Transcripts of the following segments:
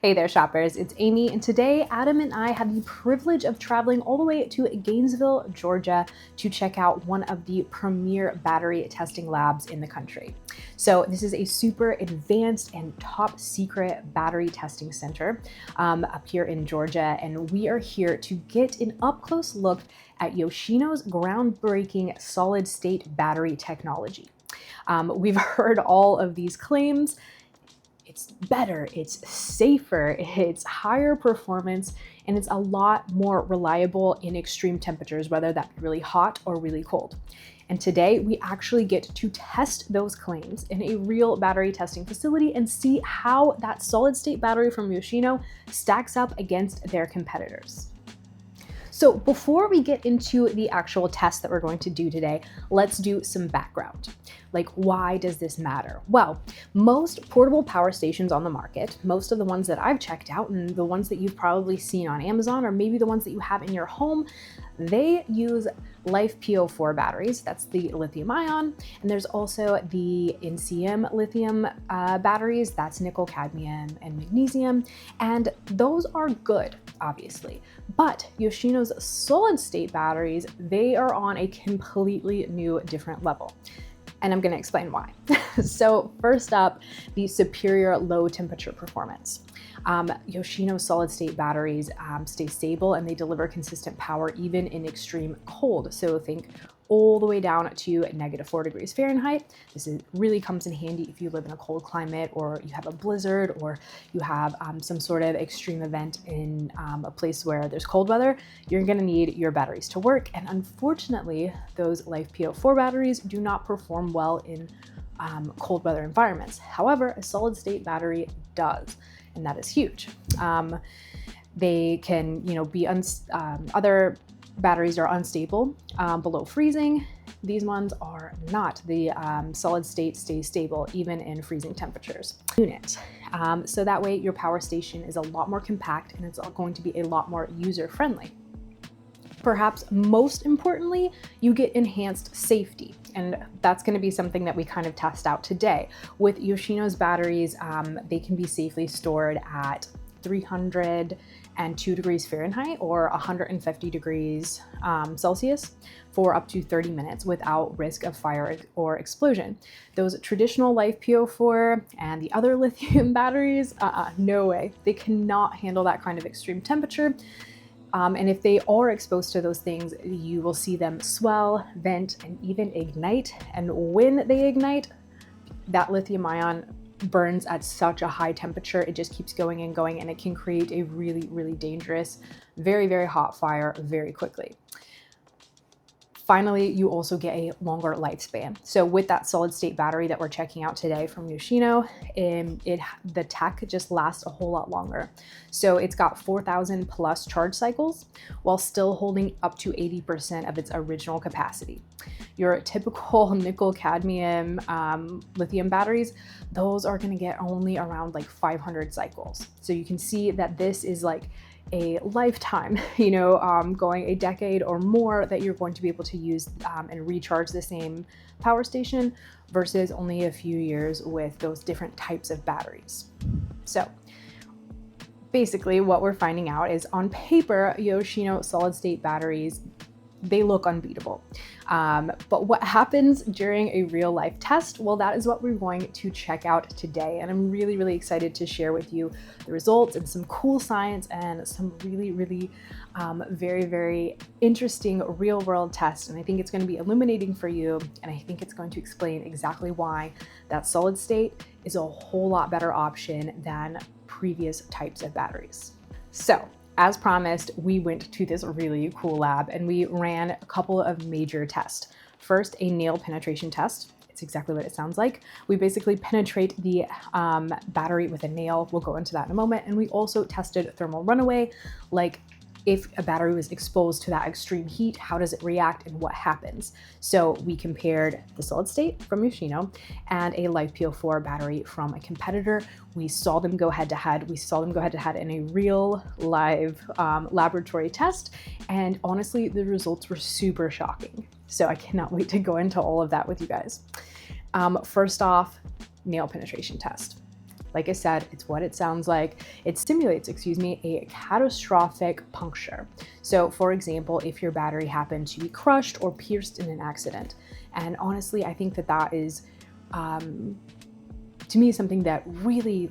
Hey there shoppers, it's Amy, and today Adam and I have the privilege of traveling all the way to Gainesville, Georgia to check out one of the premier battery testing labs in the country. So this is a super advanced and top secret battery testing center up here in Georgia, and we are here to get an up-close look at Yoshino's groundbreaking solid-state battery technology. We've heard all of these claims. It's better, it's safer, it's higher performance, and it's a lot more reliable in extreme temperatures, whether that be really hot or really cold. And today we actually get to test those claims in a real battery testing facility and see how that solid state battery from Yoshino stacks up against their competitors. So before we get into the actual test that we're going to do today, let's do some background. Like, why does this matter? Well, most portable power stations on the market, most of the ones that I've checked out and the ones that you've probably seen on Amazon, or maybe the ones that you have in your home, they use LiFePO4 batteries. That's the lithium ion. And there's also the NCM lithium batteries. That's nickel, cadmium, and magnesium. And those are good, obviously. But Yoshino's solid state batteries, they are on a completely new, different level. And I'm going to explain why. So first up, the superior low temperature performance. Yoshino solid state batteries stay stable and they deliver consistent power even in extreme cold. So think all the way down to -4 degrees Fahrenheit. This really comes in handy if you live in a cold climate, or you have a blizzard, or you have some sort of extreme event in a place where there's cold weather. You're going to need your batteries to work. And unfortunately, those LiFePO4 batteries do not perform well in cold weather environments. However, a solid state battery does, and that is huge. They can, be other batteries are unstable below freezing. These ones are not. The solid state stays stable even in freezing temperatures. Unit. So that way your power station is a lot more compact and it's going to be a lot more user-friendly. Perhaps most importantly, you get enhanced safety. And that's going to be something that we kind of test out today. With Yoshino's batteries, they can be safely stored at 302 degrees Fahrenheit or 150 degrees Celsius for up to 30 minutes without risk of fire or explosion. Those traditional LiFePO4 and the other lithium batteries, no way. They cannot handle that kind of extreme temperature. And if they are exposed to those things, you will see them swell, vent, and even ignite. And when they ignite, that lithium ion burns at such a high temperature, it just keeps going and going, and it can create a really, really dangerous, very, very hot fire very quickly. Finally, you also get a longer lifespan. So with that solid state battery that we're checking out today from Yoshino, the tech just lasts a whole lot longer. So it's got 4,000 plus charge cycles while still holding up to 80% of its original capacity. Your typical nickel cadmium lithium batteries, those are gonna get only around like 500 cycles. So you can see that this is like a lifetime, going a decade or more that you're going to be able to use and recharge the same power station versus only a few years with those different types of batteries. So basically what we're finding out is on paper, Yoshino solid state batteries, they look unbeatable. But what happens during a real life test? Well, that is what we're going to check out today. And I'm really, really excited to share with you the results and some cool science and some really, really very, very interesting real world tests. And I think it's going to be illuminating for you. And I think it's going to explain exactly why that solid state is a whole lot better option than previous types of batteries. So, as promised, we went to this really cool lab and we ran a couple of major tests. First, a nail penetration test. It's exactly what it sounds like. We basically penetrate the battery with a nail. We'll go into that in a moment. And we also tested thermal runaway, like if a battery was exposed to that extreme heat, how does it react and what happens? So we compared the solid state from Yoshino and a LiFePO4 battery from a competitor. We saw them go head to head. We saw them go head to head in a real live laboratory test. And honestly, the results were super shocking. So I cannot wait to go into all of that with you guys. First off, nail penetration test. Like I said, it's what it sounds like. It simulates, a catastrophic puncture. So for example, if your battery happened to be crushed or pierced in an accident. And honestly, I think that is, to me, something that really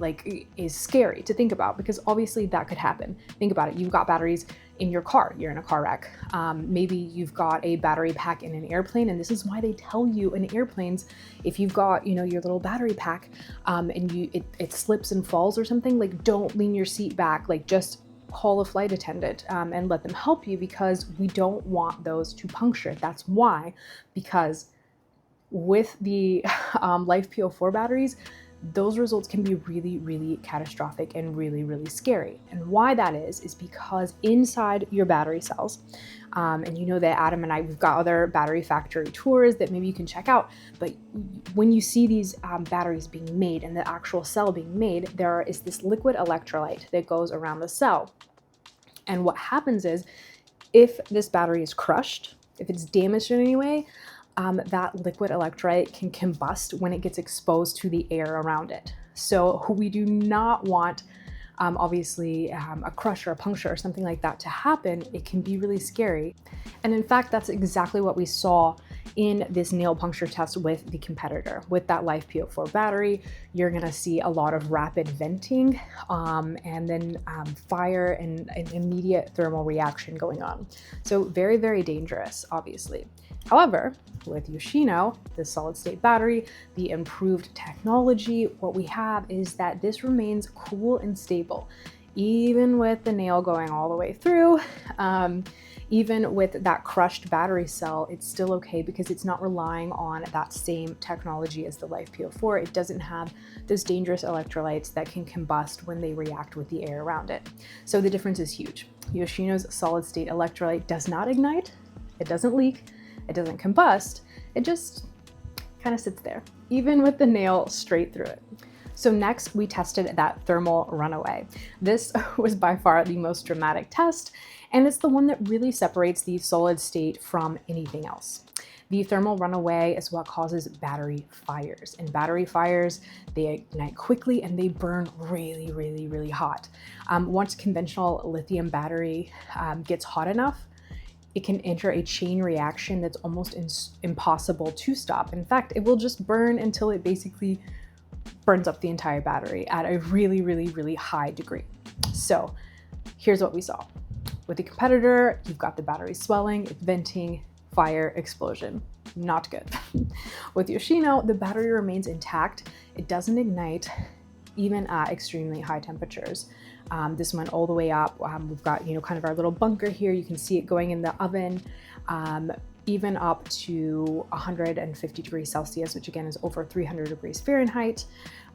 is scary to think about, because obviously that could happen. Think about it. You've got batteries in your car. You're in a car wreck. Maybe you've got a battery pack in an airplane, and this is why they tell you in airplanes, if you've got, your little battery pack, and it slips and falls or something, don't lean your seat back. Just call a flight attendant and let them help you, because we don't want those to puncture. That's why, because with the LiFePO4 batteries, those results can be really, really catastrophic and really, really scary. And why that is because inside your battery cells, and you know that Adam and I, we've got other battery factory tours that maybe you can check out, but when you see these batteries being made and the actual cell being made, there is this liquid electrolyte that goes around the cell. And what happens is, if this battery is crushed, if it's damaged in any way, that liquid electrolyte can combust when it gets exposed to the air around it. So we do not want, obviously, a crush or a puncture or something like that to happen. It can be really scary. And in fact, that's exactly what we saw in this nail puncture test with the competitor. With that LiFePO4 battery, you're gonna see a lot of rapid venting, and then fire and an immediate thermal reaction going on. So very, very dangerous, obviously. However, with Yoshino, the solid state battery, the improved technology, what we have is that this remains cool and stable, even with the nail going all the way through. Even with that crushed battery cell, it's still okay, because it's not relying on that same technology as the LiFePO4. It doesn't have those dangerous electrolytes that can combust when they react with the air around it. So the difference is huge. Yoshino's solid state electrolyte does not ignite, it doesn't leak, it doesn't combust, it just kind of sits there, even with the nail straight through it. So next, we tested that thermal runaway. This was by far the most dramatic test, and it's the one that really separates the solid state from anything else. The thermal runaway is what causes battery fires. And battery fires, they ignite quickly and they burn really, really, really hot. Once conventional lithium battery gets hot enough, it can enter a chain reaction that's almost impossible to stop. In fact, it will just burn until it basically burns up the entire battery at a really, really, really high degree. So here's what we saw. With the competitor, you've got the battery swelling, it's venting, fire, explosion. Not good. With Yoshino, the battery remains intact. It doesn't ignite, even at extremely high temperatures. This went all the way up. We've got, kind of our little bunker here. You can see it going in the oven, even up to 150 degrees Celsius, which again is over 300 degrees Fahrenheit.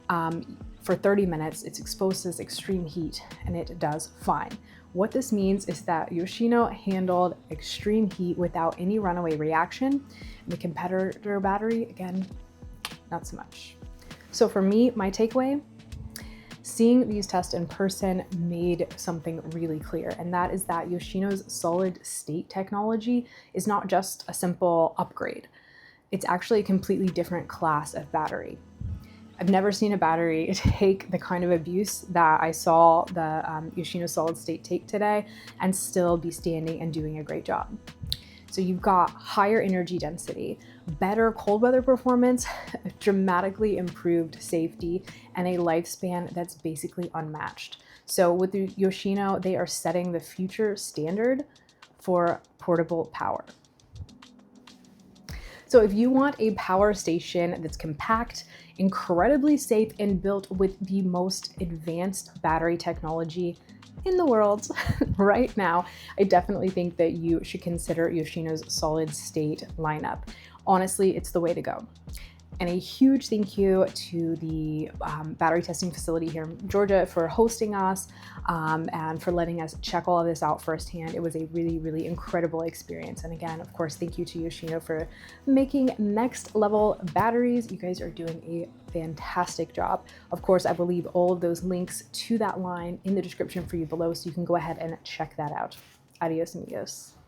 For 30 minutes, it's exposed to this extreme heat, and it does fine. What this means is that Yoshino handled extreme heat without any runaway reaction. And the competitor battery, again, not so much. So for me, my takeaway, seeing these tests in person made something really clear, and that is that Yoshino's solid state technology is not just a simple upgrade. It's actually a completely different class of battery. I've never seen a battery take the kind of abuse that I saw the Yoshino solid state take today and still be standing and doing a great job. So you've got higher energy density, better cold weather performance, dramatically improved safety, and a lifespan that's basically unmatched. So with the Yoshino, they are setting the future standard for portable power. So if you want a power station that's compact, incredibly safe, and built with the most advanced battery technology in the world right now, I definitely think that you should consider Yoshino's solid state lineup. Honestly, it's the way to go. And a huge thank you to the battery testing facility here in Georgia for hosting us and for letting us check all of this out firsthand. It was a really, really incredible experience. And again, of course, thank you to Yoshino for making next level batteries. You guys are doing a fantastic job. Of course, I will leave all of those links to that line in the description for you below, so you can go ahead and check that out. Adios, amigos.